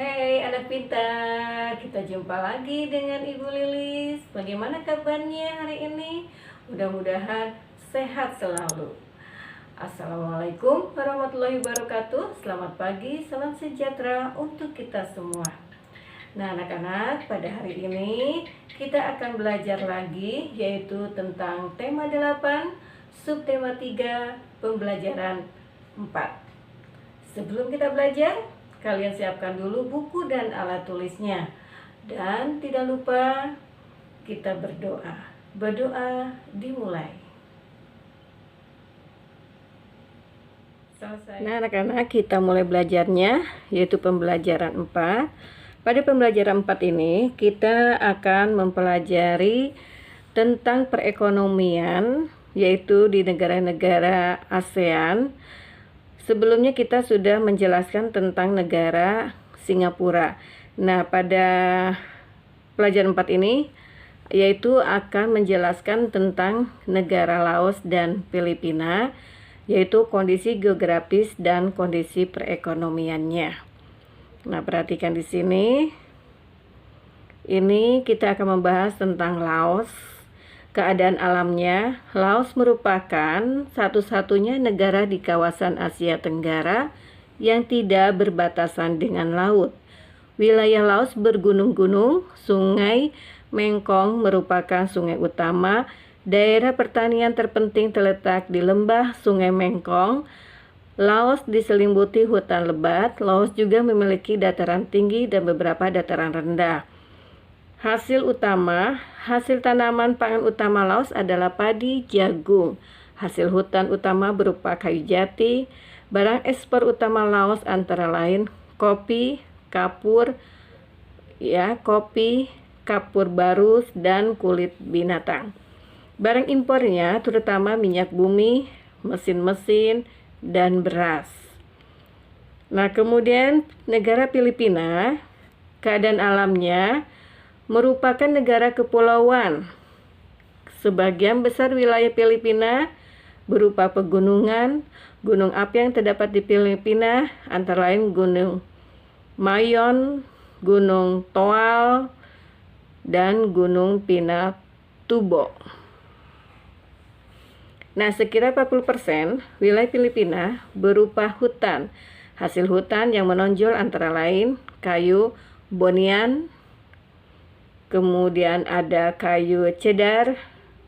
Hei anak pintar, kita jumpa lagi dengan Ibu Lilis. Bagaimana kabarnya hari ini? Mudah-mudahan sehat selalu. Assalamualaikum warahmatullahi wabarakatuh. Selamat pagi, salam sejahtera untuk kita semua. Nah anak-anak, pada hari ini kita akan belajar lagi, yaitu tentang tema 8, subtema 3, pembelajaran 4. Sebelum kita belajar, kalian siapkan dulu buku dan alat tulisnya. Dan tidak lupa kita berdoa. Berdoa dimulai. Selesai. Nah anak-anak, kita mulai belajarnya, yaitu pembelajaran 4. Pada pembelajaran 4 ini kita akan mempelajari tentang perekonomian, yaitu di negara-negara ASEAN. Sebelumnya kita sudah menjelaskan tentang negara Singapura. Nah, pada pelajaran 4 ini yaitu akan menjelaskan tentang negara Laos dan Filipina, yaitu kondisi geografis dan kondisi perekonomiannya. Nah, perhatikan di sini. Ini kita akan membahas tentang Laos. Keadaan alamnya, Laos merupakan satu-satunya negara di kawasan Asia Tenggara yang tidak berbatasan dengan laut. Wilayah Laos bergunung-gunung, Sungai Mekong merupakan sungai utama. Daerah pertanian terpenting terletak di lembah Sungai Mekong. Laos diselimuti hutan lebat. Laos juga memiliki dataran tinggi dan beberapa dataran rendah. Hasil tanaman pangan utama Laos adalah padi, jagung. Hasil hutan utama berupa kayu jati. Barang ekspor utama Laos antara lain kopi, kapur, kapur barus, dan kulit binatang. Barang impornya terutama minyak bumi, mesin-mesin, dan beras. Nah, kemudian negara Filipina, keadaan alamnya merupakan negara kepulauan. Sebagian besar wilayah Filipina berupa pegunungan. Gunung api yang terdapat di Filipina antara lain Gunung Mayon, Gunung Toal, dan Gunung Pinatubo. Nah, sekira 40% wilayah Filipina berupa hutan. Hasil hutan yang menonjol antara lain kayu bonian, kemudian ada kayu cedar,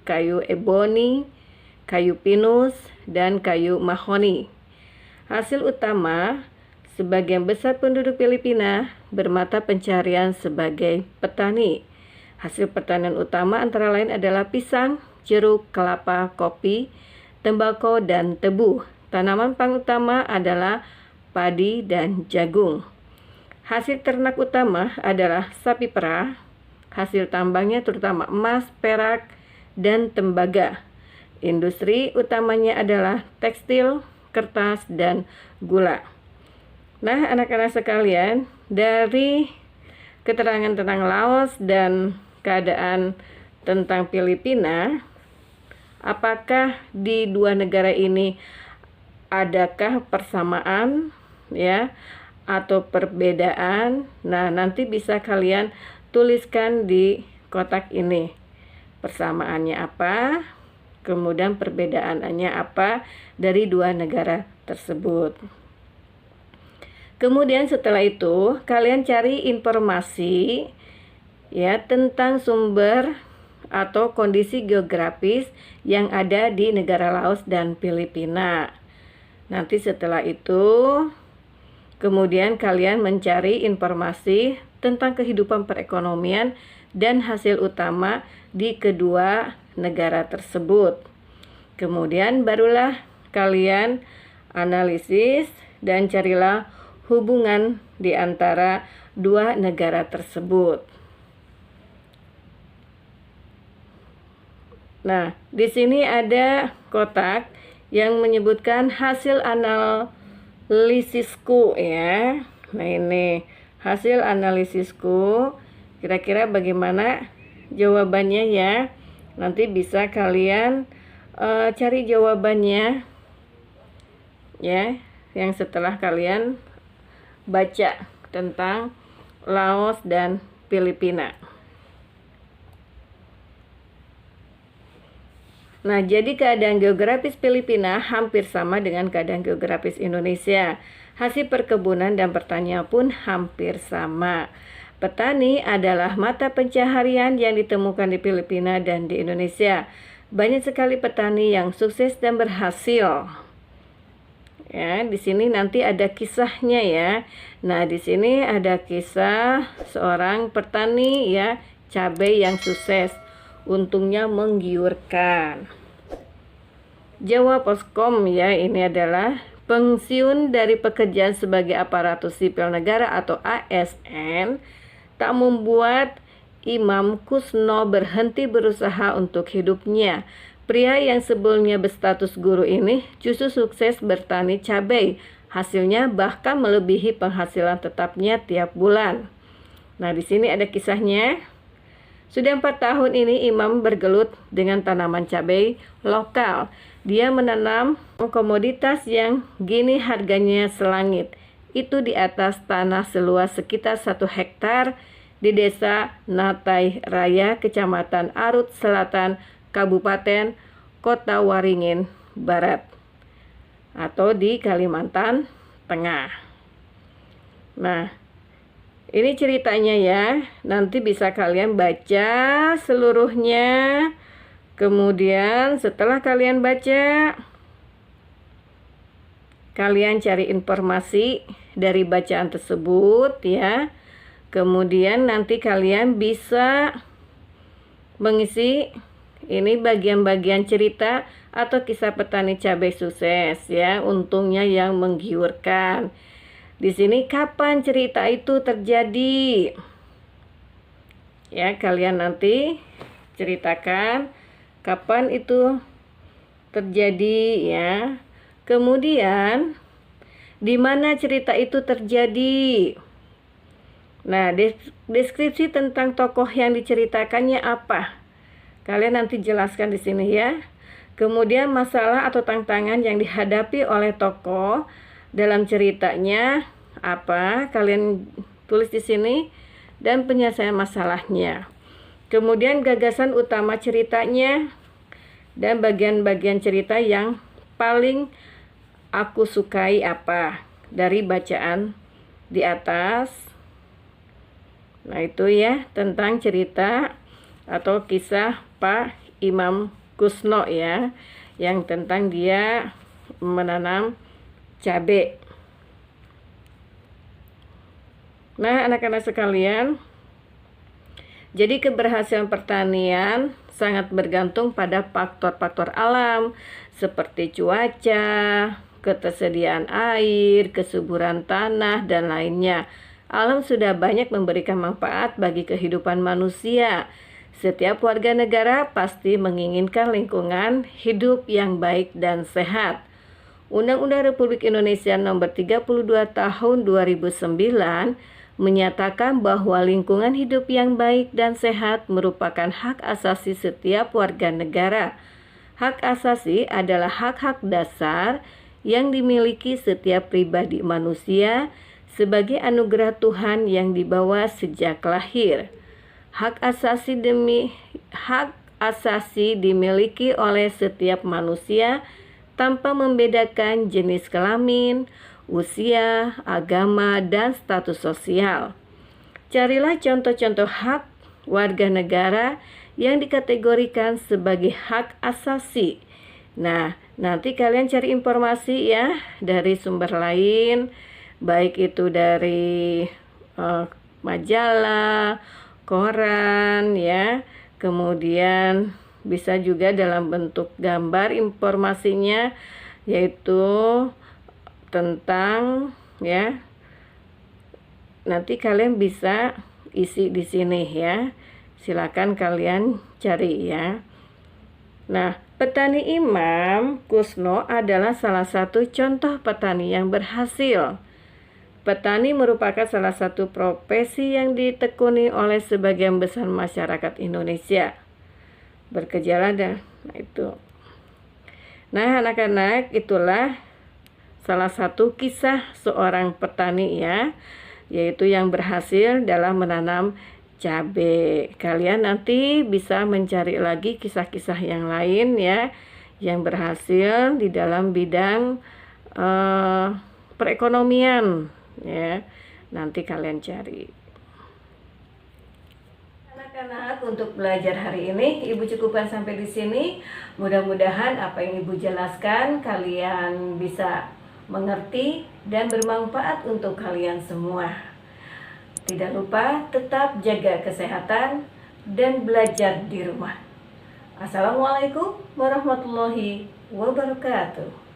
kayu ebony, kayu pinus, dan kayu mahoni. Hasil utama, sebagian besar penduduk Filipina bermata pencarian sebagai petani. Hasil pertanian utama antara lain adalah pisang, jeruk, kelapa, kopi, tembakau, dan tebu. Tanaman pangan utama adalah padi dan jagung. Hasil ternak utama adalah sapi perah. Hasil tambangnya terutama emas, perak, dan tembaga. Industri utamanya adalah tekstil, kertas, dan gula. Nah, anak-anak sekalian, dari keterangan tentang Laos dan keadaan tentang Filipina, apakah di dua negara ini adakah persamaan atau perbedaan? Nah, nanti bisa kalian tuliskan di kotak ini persamaannya apa, kemudian perbedaannya apa dari dua negara tersebut. Kemudian setelah itu kalian cari informasi tentang sumber atau kondisi geografis yang ada di negara Laos dan Filipina. Nanti setelah itu kemudian kalian mencari informasi tentang kehidupan perekonomian dan hasil utama di kedua negara tersebut. Kemudian barulah kalian analisis dan carilah hubungan di antara dua negara tersebut. Nah, di sini ada kotak yang menyebutkan hasil analisisku ya. Nah, ini hasil analisisku, kira-kira bagaimana jawabannya ya. Nanti bisa kalian cari jawabannya ya, yang setelah kalian baca tentang Laos dan Filipina. Nah, jadi keadaan geografis Filipina hampir sama dengan keadaan geografis Indonesia. Hasil perkebunan dan pertanian pun hampir sama. Petani adalah mata pencaharian yang ditemukan di Filipina dan di Indonesia. Banyak sekali petani yang sukses dan berhasil. Ya, di sini nanti ada kisahnya ya. Nah, di sini ada kisah seorang petani ya, cabai yang sukses. Untungnya menggiurkan. Jawa Poskom ya, ini adalah pensiun dari pekerjaan sebagai aparatur sipil negara atau ASN tak membuat Imam Kusno berhenti berusaha untuk hidupnya. Pria yang sebelumnya berstatus guru ini justru sukses bertani cabai. Hasilnya bahkan melebihi penghasilan tetapnya tiap bulan. Nah, di sini ada kisahnya. Sudah 4 tahun ini Imam bergelut dengan tanaman cabai lokal. Dia menanam komoditas yang gini harganya selangit. Itu di atas tanah seluas sekitar 1 hektar di desa Natai Raya, Kecamatan Arut Selatan, Kabupaten Kota Waringin Barat, atau di Kalimantan Tengah. Nah, ini ceritanya ya, nanti bisa kalian baca seluruhnya. Kemudian setelah kalian baca, kalian cari informasi dari bacaan tersebut ya. Kemudian nanti kalian bisa mengisi ini bagian-bagian cerita atau kisah petani cabai sukses ya, untungnya yang menggiurkan. Di sini kapan cerita itu terjadi? Ya, kalian nanti ceritakan kapan itu terjadi ya. Kemudian di mana cerita itu terjadi? Nah, deskripsi tentang tokoh yang diceritakannya apa? Kalian nanti jelaskan di sini ya. Kemudian masalah atau tantangan yang dihadapi oleh tokoh dalam ceritanya apa? Kalian tulis di sini dan penyelesaian masalahnya. Kemudian gagasan utama ceritanya dan bagian-bagian cerita yang paling aku sukai apa dari bacaan di atas. Nah, itu ya tentang cerita atau kisah Pak Imam Kusno ya, yang tentang dia menanam cabai. Nah, anak-anak sekalian, jadi keberhasilan pertanian sangat bergantung pada faktor-faktor alam seperti cuaca, ketersediaan air, kesuburan tanah, dan lainnya. Alam sudah banyak memberikan manfaat bagi kehidupan manusia. Setiap warga negara pasti menginginkan lingkungan hidup yang baik dan sehat. Undang-Undang Republik Indonesia Nomor 32 Tahun 2009 menyatakan bahwa lingkungan hidup yang baik dan sehat merupakan hak asasi setiap warga negara. Hak asasi adalah hak-hak dasar yang dimiliki setiap pribadi manusia sebagai anugerah Tuhan yang dibawa sejak lahir. Hak asasi dimiliki oleh setiap manusia tanpa membedakan jenis kelamin, usia, agama, dan status sosial. Carilah contoh-contoh hak warga negara yang dikategorikan sebagai hak asasi. Nah, nanti kalian cari informasi ya dari sumber lain, baik itu dari majalah, koran ya, kemudian bisa juga dalam bentuk gambar informasinya, yaitu tentang ya, nanti kalian bisa isi di sini ya, silakan kalian cari ya. Nah, petani Imam Kusno adalah salah satu contoh petani yang berhasil. Petani merupakan salah satu profesi yang ditekuni oleh sebagian besar masyarakat Indonesia. Bergejala dan itu. Nah, anak-anak, itulah salah satu kisah seorang petani ya. yaitu yang berhasil dalam menanam cabai. Kalian nanti bisa mencari lagi kisah-kisah yang lain ya, yang berhasil di dalam bidang perekonomian ya. Nanti kalian cari. Anak-anak, untuk belajar hari ini Ibu cukupkan sampai di sini. Mudah-mudahan apa yang Ibu jelaskan kalian bisa mengerti dan bermanfaat untuk kalian semua. Tidak lupa tetap jaga kesehatan dan belajar di rumah. Assalamualaikum warahmatullahi wabarakatuh.